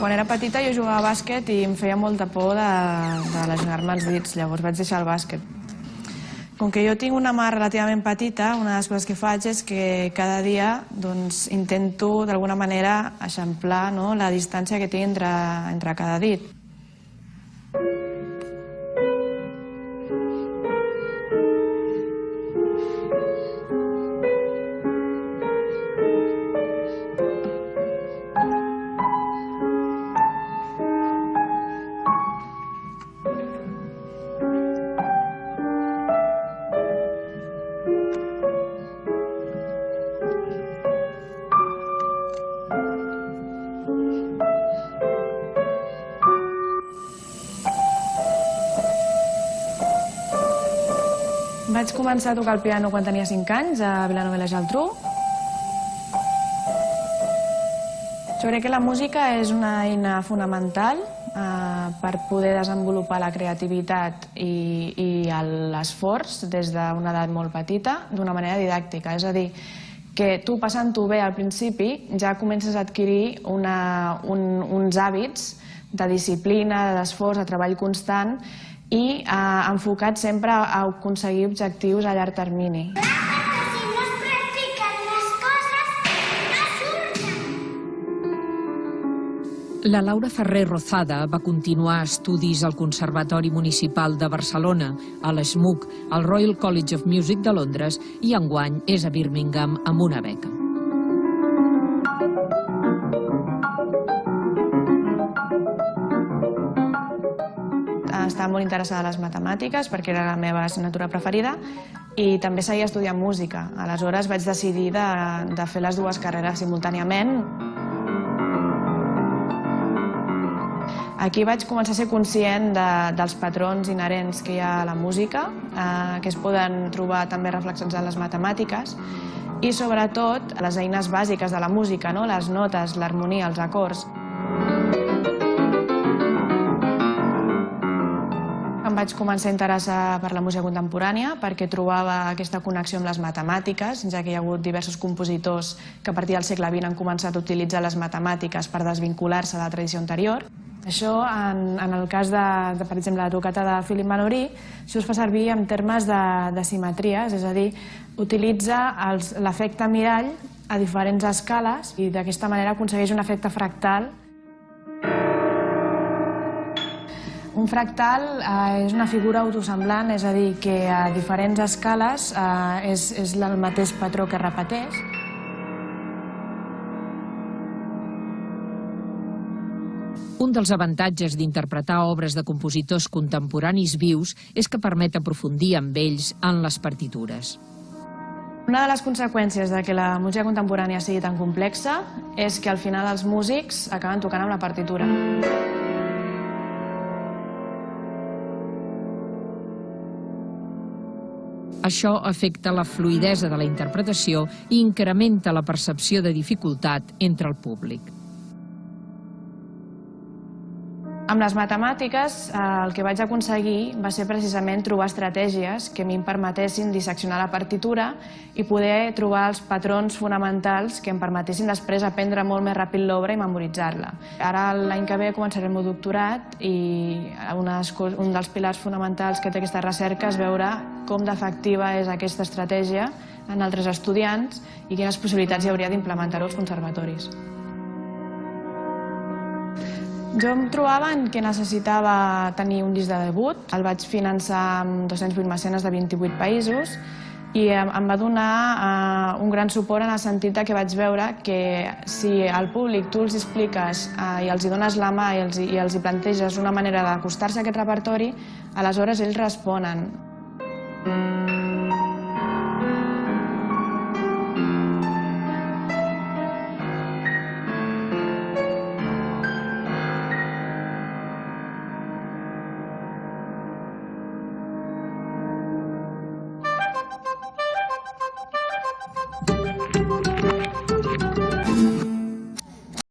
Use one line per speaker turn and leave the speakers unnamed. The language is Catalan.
Quan era petita jo jugava a bàsquet i em feia molta por de lesionar-me els dits, llavors vaig deixar el bàsquet. Com que jo tinc una mà relativament petita, una de les coses que faig és que cada dia intento d'alguna manera eixamplar la distància que tinc entre cada dit. Vaig començar a tocar el piano quan tenia 5 anys, a Vilanova i la Geltrú. Jo crec que la música és una eina fonamental per poder desenvolupar la creativitat i l'esforç des d'una edat molt petita d'una manera didàctica. És a dir, que tu passant-ho bé al principi ja comences a adquirir uns hàbits de disciplina, d'esforç, de treball constant i enfocat sempre a aconseguir objectius a llarg termini.
Si no es practiquen les coses, no surten.
La Laura Ferrer Rozada va continuar estudis al Conservatori Municipal de Barcelona, a l'SMUC, al Royal College of Music de Londres i enguany és a Birmingham amb una beca.
Estava molt interessada en les matemàtiques perquè era la meva assignatura preferida i també seguia estudiant música. Aleshores vaig decidir de fer les dues carreres simultàniament. Aquí vaig començar a ser conscient dels patrons inherents que hi ha a la música, que es poden trobar també reflexionats en les matemàtiques i sobretot les eines bàsiques de la música, les notes, l'harmonia, els acords. Em vaig començar a interessar per la música contemporània perquè trobava aquesta connexió amb les matemàtiques, ja que hi ha hagut diversos compositors que a partir del segle XX han començat a utilitzar les matemàtiques per desvincular-se de la tradició anterior. Això, en el cas per exemple, de la tocata de Philippe Manoury, això es fa servir en termes de simetries, és a dir, utilitza l'efecte mirall a diferents escales i d'aquesta manera aconsegueix un efecte fractal. Un fractal és una figura autosemblant, és a dir, que a diferents escales és el mateix patró que es repeteix.
Un dels avantatges d'interpretar obres de compositors contemporanis vius és que permet aprofundir amb ells en les partitures.
Una de les conseqüències de que la música contemporània sigui tan complexa és que al final els músics acaben tocant amb la partitura.
Això afecta la fluïdesa de la interpretació i incrementa la percepció de dificultat entre el públic.
Amb les matemàtiques el que vaig aconseguir va ser precisament trobar estratègies que a mi em permetessin disseccionar la partitura i poder trobar els patrons fonamentals que em permetessin després aprendre molt més ràpid l'obra i memoritzar-la. Ara l'any que ve començaré el meu doctorat i un dels pilars fonamentals que té aquesta recerca és veure com d'efectiva és aquesta estratègia en altres estudiants i quines possibilitats hi hauria d'implementar-ho als conservatoris. Jo em trobava que necessitava tenir un disc de debut. El vaig finançar amb 208 mecenes de 28 països i em va donar un gran suport en el sentit que vaig veure que si al públic tu els expliques i els dones la mà i els planteges una manera d'acostar-se a aquest repertori, aleshores ells responen.